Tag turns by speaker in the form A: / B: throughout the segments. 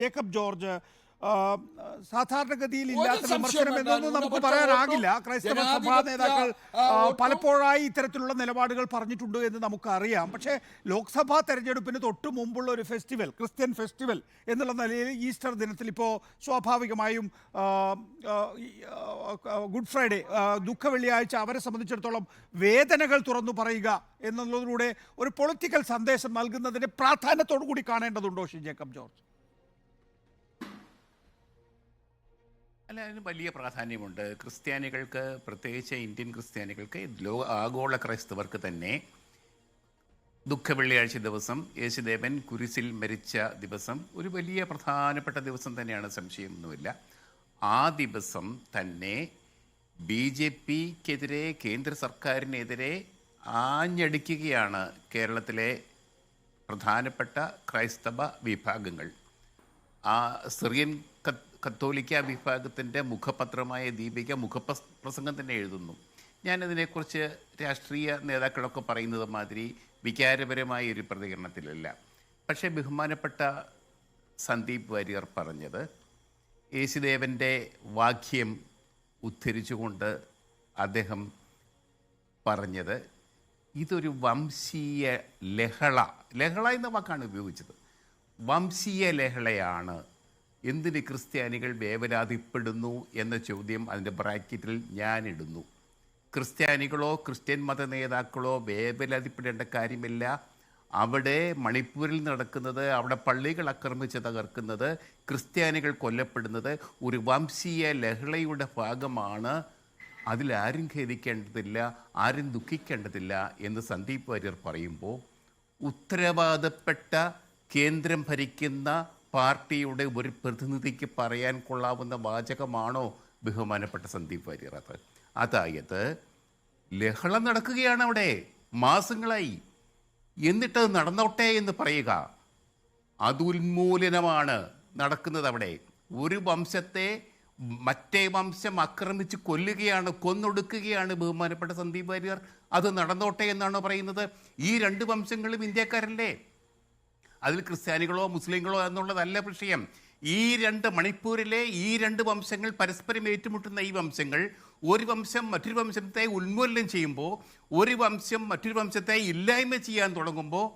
A: Jacob George സാധാരണഗതിയിൽ ഇല്ലാത്ത വിമർശനം എന്നൊന്നും നമുക്ക് പറയാനാകില്ല. ക്രൈസ്തവ സഭാ നേതാക്കൾ പലപ്പോഴായി ഇത്തരത്തിലുള്ള നിലപാടുകൾ പറഞ്ഞിട്ടുണ്ട് എന്ന് നമുക്കറിയാം. പക്ഷേ ലോക്സഭാ തെരഞ്ഞെടുപ്പിന് തൊട്ട് മുമ്പുള്ള ഒരു ഫെസ്റ്റിവൽ, ക്രിസ്ത്യൻ ഫെസ്റ്റിവൽ എന്നുള്ള നിലയിൽ ഈസ്റ്റർ ദിനത്തിൽ ഇപ്പോൾ സ്വാഭാവികമായും ഗുഡ് ഫ്രൈഡേ, ദുഃഖ വെള്ളിയാഴ്ച അവരെ സംബന്ധിച്ചിടത്തോളം വേദനകൾ തുറന്നു പറയുക എന്നുള്ളതിലൂടെ ഒരു പൊളിറ്റിക്കൽ സന്ദേശം നൽകുന്നതിന് പ്രാധാന്യത്തോടു കൂടി കാണേണ്ടതുണ്ടോ ശ്രീ ജേക്കബ് ജോർജ്?
B: അല്ല, അതിന് വലിയ പ്രാധാന്യമുണ്ട്. ക്രിസ്ത്യാനികൾക്ക്, പ്രത്യേകിച്ച് ഇന്ത്യൻ ക്രിസ്ത്യാനികൾക്ക്, ആഗോള ക്രൈസ്തവർക്ക് തന്നെ ദുഃഖ വെള്ളിയാഴ്ച ദിവസം, യേശുദേവൻ കുരിശിൽ മരിച്ച ദിവസം ഒരു വലിയ പ്രധാനപ്പെട്ട ദിവസം തന്നെയാണ്, സംശയമൊന്നുമില്ല. ആ ദിവസം തന്നെ BJPക്കെതിരെ, കേന്ദ്ര സർക്കാരിനെതിരെ ആഞ്ഞടിക്കുകയാണ് കേരളത്തിലെ പ്രധാനപ്പെട്ട ക്രൈസ്തവ വിഭാഗങ്ങൾ. ആ സിറിയൻ കത്തോലിക്ക വിഭാഗത്തിൻ്റെ മുഖപത്രമായ ദീപിക മുഖപ്രസംഗം തന്നെ എഴുതുന്നു. ഞാനതിനെക്കുറിച്ച് രാഷ്ട്രീയ നേതാക്കളൊക്കെ പറയുന്നത് മാതിരി വികാരപരമായ ഒരു പ്രതികരണത്തിലല്ല. പക്ഷേ ബഹുമാനപ്പെട്ട സന്ദീപ് വാര്യർ പറഞ്ഞത്, യേശുദേവൻ്റെ വാക്യം ഉദ്ധരിച്ചുകൊണ്ട് അദ്ദേഹം പറഞ്ഞത് ഇതൊരു വംശീയ ലഹള എന്ന വാക്കാണ് ഉപയോഗിച്ചത്. വംശീയ ലഹളയാണ്. എന്തിന് ക്രിസ്ത്യാനികൾ വേവലാതിപ്പെടുന്നു എന്ന ചോദ്യം അതിൻ്റെ ബ്രാക്കറ്റിൽ ഞാനിടുന്നു. ക്രിസ്ത്യാനികളോ ക്രിസ്ത്യൻ മത നേതാക്കളോ വേവലാതിപ്പെടേണ്ട കാര്യമില്ല. അവിടെ മണിപ്പൂരിൽ നടക്കുന്നത്, അവിടെ പള്ളികൾ ആക്രമിച്ച് തകർക്കുന്നത്, ക്രിസ്ത്യാനികൾ കൊല്ലപ്പെടുന്നത് ഒരു വംശീയ ലഹളയുടെ ഭാഗമാണ്. അതിലാരും ഖേദിക്കേണ്ടതില്ല, ആരും ദുഃഖിക്കേണ്ടതില്ല എന്ന് സന്ദീപ് വാര്യർ പറയുമ്പോൾ, ഉത്തരവാദപ്പെട്ട കേന്ദ്രം ഭരിക്കുന്ന പാർട്ടിയുടെ ഒരു പ്രതിനിധിക്ക് പറയാൻ കൊള്ളാവുന്ന വാചകമാണോ ബഹുമാനപ്പെട്ട സന്ദീപ് വാര്യർ? അതായത് ലഹള നടക്കുകയാണ് അവിടെ മാസങ്ങളായി, എന്നിട്ട് നടന്നോട്ടെ എന്ന് പറയുക, അത് ഉന്മൂലനമാണ് നടക്കുന്നത് അവിടെ. ഒരു വംശത്തെ മറ്റേ വംശം ആക്രമിച്ച് കൊല്ലുകയാണ്, കൊന്നൊടുക്കുകയാണ് ബഹുമാനപ്പെട്ട സന്ദീപ് വാര്യർ. അത് നടന്നോട്ടെ എന്നാണോ പറയുന്നത്? ഈ രണ്ട് വംശങ്ങളും ഇന്ത്യക്കാരല്ലേ? അതിൽ ക്രിസ്ത്യാനികളോ മുസ്ലിങ്ങളോ എന്നുള്ളതല്ല വിഷയം. മണിപ്പൂരിലെ ഈ രണ്ട് വംശങ്ങൾ പരസ്പരം ഏറ്റുമുട്ടുന്ന ഈ വംശങ്ങൾ, ഒരു വംശം മറ്റൊരു വംശത്തെ ഉന്മൂലനം ചെയ്യുമ്പോൾ, ഒരു വംശം മറ്റൊരു വംശത്തെ ഇല്ലായ്മ ചെയ്യാൻ തുടങ്ങുമ്പോൾ,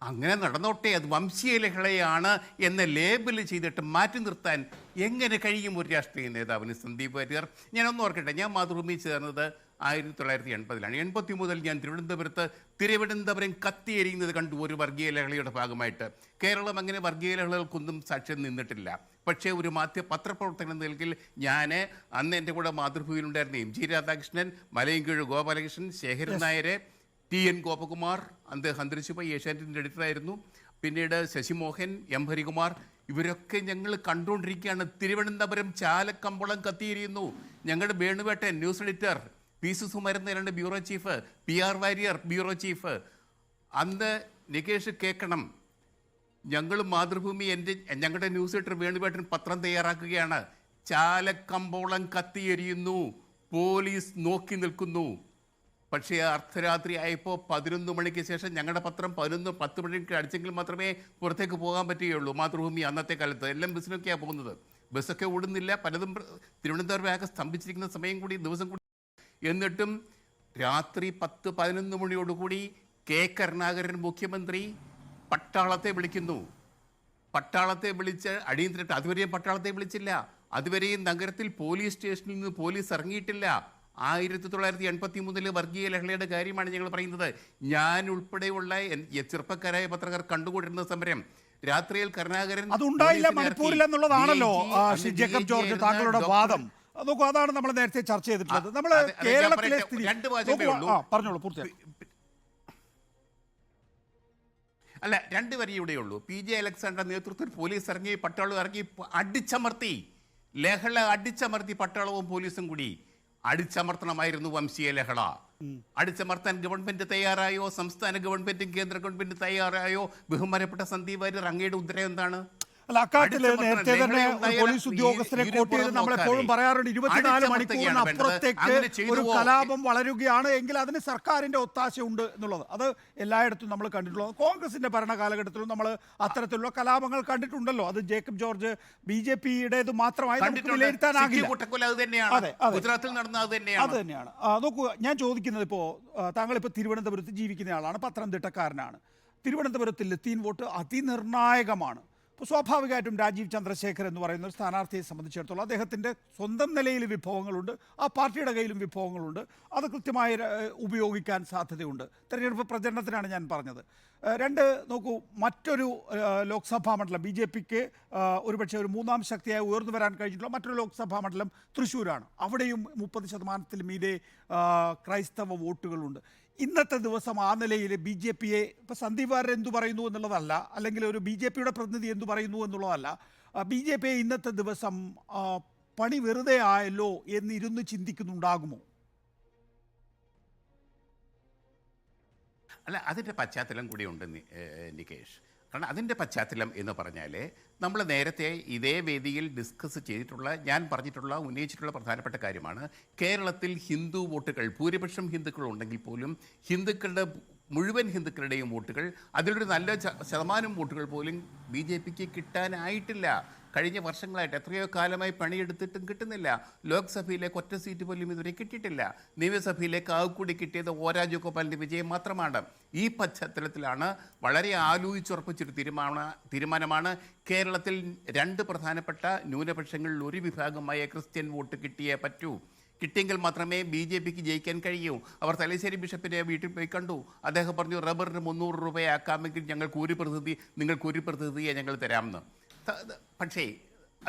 B: അങ്ങനെ നടന്നോട്ടെ, അത് വംശീയ ലഹളയാണ് എന്ന ലേബൽ ചെയ്തിട്ട് മാറ്റി നിർത്താൻ എങ്ങനെ കഴിയും ഒരു രാഷ്ട്രീയ നേതാവിന്? സന്ദീപ് വാര്യർ, ഞാനൊന്നും ഓർക്കട്ടെ, ഞാൻ മാതൃഭൂമി ചേർന്നത് 1980-ലാണ്. 80 മുതൽ ഞാൻ തിരുവനന്തപുരം കത്തിയെരിയുന്നത് കണ്ടു ഒരു വർഗീയ ലഹളയുടെ ഭാഗമായിട്ട്. കേരളം അങ്ങനെ വർഗീയ ലഹളകൾക്കൊന്നും സാക്ഷ്യം നിന്നിട്ടില്ല. പക്ഷേ ഒരു പത്രപ്രവർത്തകൻ എന്ന നിലയിൽ ഞാൻ അന്ന് എൻ്റെ കൂടെ മാതൃഭൂമിയിലുണ്ടായിരുന്ന MG രാധാകൃഷ്ണൻ, മലയൻകീഴ് ഗോപാലകൃഷ്ണൻ, ശേഖരൻ നായർ, TN ഗോപകുമാർ, അദ്ദേഹം അന്തരിച്ചുപോയി, ഏഷ്യാനെറ്റിൻ്റെ എഡിറ്ററായിരുന്നു, പിന്നീട് ശശിമോഹൻ, M ഹരികുമാർ, ഇവരൊക്കെ ഞങ്ങൾ കണ്ടുകൊണ്ടിരിക്കുകയാണ്. തിരുവനന്തപുരം ചാലക്കമ്പളം കത്തിയിരിക്കുന്നു. ഞങ്ങളുടെ വേണുവേട്ടൻ ന്യൂസ് എഡിറ്റർ, PC സുകുമാരൻ നായരുടെ bureau chief, PR Warrier bureau chief, അന്ന് നികേഷ് കേൾക്കണം, ഞങ്ങൾ മാതൃഭൂമി ഞങ്ങളുടെ ന്യൂസ് എഡിറ്റർ വേണുവേട്ടൻ പത്രം തയ്യാറാക്കുകയാണ്. ചാലക്കമ്പോളം കത്തിയെരിയുന്നു, പോലീസ് നോക്കി നിൽക്കുന്നു. പക്ഷേ അർദ്ധരാത്രി ആയപ്പോൾ 11 മണിക്ക് ശേഷം ഞങ്ങളുടെ പത്രം 10 മണിക്ക് അടിച്ചെങ്കിൽ മാത്രമേ പുറത്തേക്ക് പോകാൻ പറ്റുകയുള്ളൂ. മാതൃഭൂമി അന്നത്തെ കാലത്ത് എല്ലാം ബസ്സിനൊക്കെയാണ് പോകുന്നത്. ബസ്സൊക്കെ ഓടുന്നില്ല, പലതും തിരുവനന്തപുരം ആകെ സ്തംഭിച്ചിരിക്കുന്ന സമയം കൂടി, ദിവസം കൂടി. എന്നിട്ടും രാത്രി 10-11 മണിയോടുകൂടി കരുണാകരൻ മുഖ്യമന്ത്രി പട്ടാളത്തെ വിളിക്കുന്നു. പട്ടാളത്തെ വിളിച്ച് അടിയന്തരട്ട്, അതുവരെയും പട്ടാളത്തെ വിളിച്ചില്ല. അതുവരെയും നഗരത്തിൽ പോലീസ് സ്റ്റേഷനിൽ നിന്ന് പോലീസ് ഇറങ്ങിയിട്ടില്ല. 1983 വർഗീയ ലഹളയുടെ കാര്യമാണ് ഞങ്ങൾ പറയുന്നത്. ഞാൻ ഉൾപ്പെടെയുള്ള ചെറുപ്പക്കാരായ പത്രക്കാർ കണ്ടുകൊണ്ടിരുന്ന സമരം. രാത്രിയിൽ കരുണാകരൻ
A: അതുണ്ടായില്ല മണിപ്പൂരിൽ എന്നുള്ളതാണല്ലോ ജേക്കബ് ജോർജ് താങ്കളുടെ വാദം. നോക്കൂ, അതാണ് നമ്മൾ നേരത്തെ ചർച്ച ചെയ്തിട്ടുള്ളത്. നമ്മൾ കേരളത്തിലെ പറഞ്ഞോളൂ, പൂർത്തിയാക്കും.
B: അല്ല, 2 വരിയുടെ ഉള്ളൂ. PJ അലക്സാണ്ടർ നേതൃത്വത്തിൽ പോലീസ് ഇറങ്ങി, പട്ടാളം ഇറങ്ങി, അടിച്ചമർത്തി, ലഹള അടിച്ചമർത്തി, പട്ടാളവും പോലീസും കൂടി അടിച്ചമർത്തണമായിരുന്നു വംശീയ ലഹള. അടിച്ചമർത്താൻ ഗവൺമെന്റ് തയ്യാറായോ? സംസ്ഥാന ഗവൺമെന്റും കേന്ദ്ര ഗവൺമെന്റും തയ്യാറായോ? ബഹുമാനപ്പെട്ട സന്ദീപ് വാര്യർ, അങ്ങയുടെ ഉത്തരം എന്താണ്?
A: അല്ല, അക്കാര്യത്തില്
B: അടിച്ചമർത്തണം.
A: നേരത്തെ തന്നെ
B: ലഹരി
A: ഒരു
B: ഉണ്ടായാൽ
A: പോലീസ് ഉദ്യോഗസ്ഥരെ
B: ഇരു
A: കോട്ട് ചെയ്ത്
B: പുറം
A: നമ്മളെപ്പോഴും
B: നോക്കാതെ
A: പറയാറുണ്ട് 24 മണിക്കൂറിന്
B: അടിച്ചമർത്തുകയാണ്
A: അപ്പുറത്തേക്ക്
B: അങ്ങനെ ചെയ്തുവോ?
A: ഒരു കലാപം വളരുകയാണ് എങ്കിൽ അതിന് സർക്കാരിന്റെ ഒത്താശയുണ്ട് എന്നുള്ളത് അത് എല്ലായിടത്തും നമ്മൾ കണ്ടിട്ടുള്ളത്. കോൺഗ്രസിന്റെ ഭരണ കാലഘട്ടത്തിലും നമ്മൾ അത്തരത്തിലുള്ള കലാപങ്ങൾ കണ്ടിട്ടുണ്ടല്ലോ. അത് ജേക്കബ് ജോർജ് BJP-യുടേത് മാത്രമായി നമുക്ക് വിലയിരുത്താനാകില്ല. അതെ, അതെ.
B: ഗുജറാത്തിൽ നടന്ന അത്
A: അത് തന്നെയാണ്. നോക്കൂ, ഞാൻ ചോദിക്കുന്നത് ഇപ്പോൾ താങ്കൾ ഇപ്പോൾ തിരുവനന്തപുരത്ത് ജീവിക്കുന്ന ആളാണ്, പത്തനംതിട്ടക്കാരനാണ്. തിരുവനന്തപുരത്ത് ലത്തീൻ വോട്ട് അതിനിർണായകമാണ്. ഇപ്പോൾ സ്വാഭാവികമായിട്ടും രാജീവ് ചന്ദ്രശേഖർ എന്ന് പറയുന്ന ഒരു സ്ഥാനാർത്ഥിയെ സംബന്ധിച്ചിടത്തോളം അദ്ദേഹത്തിൻ്റെ സ്വന്തം നിലയിൽ വിഭവങ്ങളുണ്ട്, ആ പാർട്ടിയുടെ കയ്യിലും വിഭവങ്ങളുണ്ട്, അത് കൃത്യമായി ഉപയോഗിക്കാൻ സാധ്യതയുണ്ട്. തെരഞ്ഞെടുപ്പ് പ്രചരണത്തിനാണ് ഞാൻ പറഞ്ഞത്. രണ്ട്, നോക്കൂ, മറ്റൊരു ലോക്സഭാ മണ്ഡലം BJP-ക്ക് ഒരുപക്ഷെ ഒരു മൂന്നാം ശക്തിയായി ഉയർന്നു വരാൻ കഴിഞ്ഞിട്ടുള്ള മറ്റൊരു ലോക്സഭാ മണ്ഡലം തൃശ്ശൂരാണ്. അവിടെയും 30% മീതെ ക്രൈസ്തവ വോട്ടുകളുണ്ട്. ഇന്നത്തെ ദിവസം ആ നിലയിൽ BJP-യെ ഇപ്പോൾ സന്ദീപ് വാര്യർ എന്തു പറയുന്നു എന്നുള്ളതല്ല, അല്ലെങ്കിൽ ഒരു BJP-യുടെ പ്രതിനിധി എന്തു പറയുന്നു എന്നുള്ളതല്ല, BJP-യെ ഇന്നത്തെ ദിവസം പണി വെറുതെ ആയല്ലോ എന്നിരുന്ന് ചിന്തിക്കുന്നുണ്ടാകുമോ?
B: അല്ല, അതിൻ്റെ പശ്ചാത്തലം കൂടി ഉണ്ട് നികേഷ്. കാരണം അതിൻ്റെ പശ്ചാത്തലം എന്ന് പറഞ്ഞാൽ നമ്മൾ നേരത്തെ ഇതേ വേദിയിൽ ഡിസ്കസ് ചെയ്തിട്ടുള്ള, ഞാൻ പറഞ്ഞിട്ടുള്ള, ഉന്നയിച്ചിട്ടുള്ള പ്രധാനപ്പെട്ട കാര്യമാണ്. കേരളത്തിൽ ഹിന്ദു വോട്ടുകൾ ഭൂരിപക്ഷം ഹിന്ദുക്കളുണ്ടെങ്കിൽ പോലും മുഴുവൻ ഹിന്ദുക്കളുടെയും വോട്ടുകൾ, അതിലൊരു നല്ല ശതമാനം വോട്ടുകൾ പോലും BJP-ക്ക് കിട്ടാനായിട്ടില്ല. കഴിഞ്ഞ വർഷങ്ങളായിട്ട് എത്രയോ കാലമായി പണിയെടുത്തിട്ടും കിട്ടുന്നില്ല. ലോക്സഭയിലേക്ക് ഒറ്റ സീറ്റ് പോലും ഇതുവരെ കിട്ടിയിട്ടില്ല. നിയമസഭയിലേക്ക് ആകൂടി കിട്ടിയത് O രാജഗോപാലിൻ്റെ വിജയം മാത്രമാണ്. ഈ പശ്ചാത്തലത്തിലാണ് വളരെ ആലോചിച്ചുറപ്പിച്ചൊരു തീരുമാനമാണ് കേരളത്തിൽ 2 പ്രധാനപ്പെട്ട ന്യൂനപക്ഷങ്ങളിൽ ഒരു വിഭാഗമായ ക്രിസ്ത്യൻ വോട്ട് കിട്ടിയേ പറ്റൂ. കിട്ടിയെങ്കിൽ മാത്രമേ BJP-ക്ക് ജയിക്കാൻ കഴിയൂ. അവർ തലശ്ശേരി ബിഷപ്പിനെ വീട്ടിൽ പോയി കണ്ടു. അദ്ദേഹം പറഞ്ഞു, റബ്ബറിന് 300 രൂപയാക്കാമെങ്കിൽ നിങ്ങൾക്ക് ഒരു പ്രതിനിധിയെ ഞങ്ങൾ തരാമെന്ന്. പക്ഷേ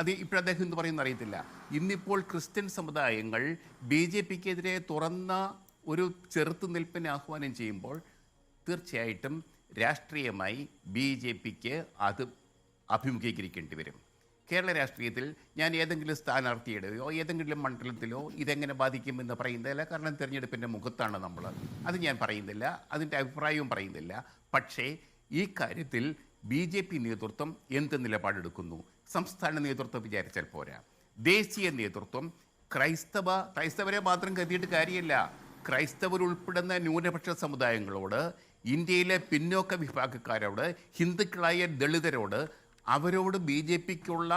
B: അത് ഇപ്പോൾ അദ്ദേഹം എന്ത് പറയുമെന്ന് അറിയത്തില്ല. ഇന്നിപ്പോൾ ക്രിസ്ത്യൻ സമുദായങ്ങൾ BJP-ക്കെതിരെ തുറന്ന ഒരു ചെറുത്തുനിൽപ്പിന് ആഹ്വാനം ചെയ്യുമ്പോൾ തീർച്ചയായിട്ടും രാഷ്ട്രീയമായി BJP-ക്ക് അത് അഭിമുഖീകരിക്കേണ്ടി വരും. കേരള രാഷ്ട്രീയത്തിൽ ഞാൻ ഏതെങ്കിലും സ്ഥാനാർത്ഥിയുടെയോ ഏതെങ്കിലും മണ്ഡലത്തിലോ ഇതെങ്ങനെ ബാധിക്കുമെന്ന് പറയുന്നില്ല. കാരണം തിരഞ്ഞെടുപ്പിൻ്റെ മുഖത്താണ് നമ്മൾ. അത് ഞാൻ പറയുന്നില്ല, അതിൻ്റെ അഭിപ്രായവും പറയുന്നില്ല. പക്ഷേ ഈ കാര്യത്തിൽ BJP നേതൃത്വം എന്ത് നിലപാടെടുക്കുന്നു? സംസ്ഥാന നേതൃത്വം വിചാരിച്ചാൽ പോരാ. ദേശീയ നേതൃത്വം ക്രൈസ്തവരെ മാത്രം കരുതിയിട്ട് കാര്യമില്ല. ക്രൈസ്തവരുൾപ്പെടുന്ന ന്യൂനപക്ഷ സമുദായങ്ങളോട്, ഇന്ത്യയിലെ പിന്നോക്ക വിഭാഗക്കാരോട്, ഹിന്ദുക്കളായ ദളിതരോട്, അവരോട് BJP-ക്കുള്ള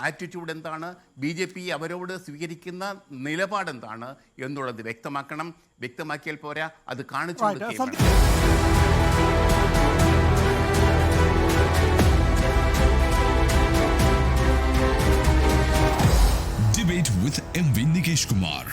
B: ആറ്റിറ്റ്യൂഡ് എന്താണ്, BJP അവരോട് സ്വീകരിക്കുന്ന നിലപാടെന്താണ് എന്നുള്ളത് വ്യക്തമാക്കണം. വ്യക്തമാക്കിയാൽ പോരാ, അത് കാണിച്ചു കൊടുക്കുകയും
C: Debate with MV Nikesh Kumar.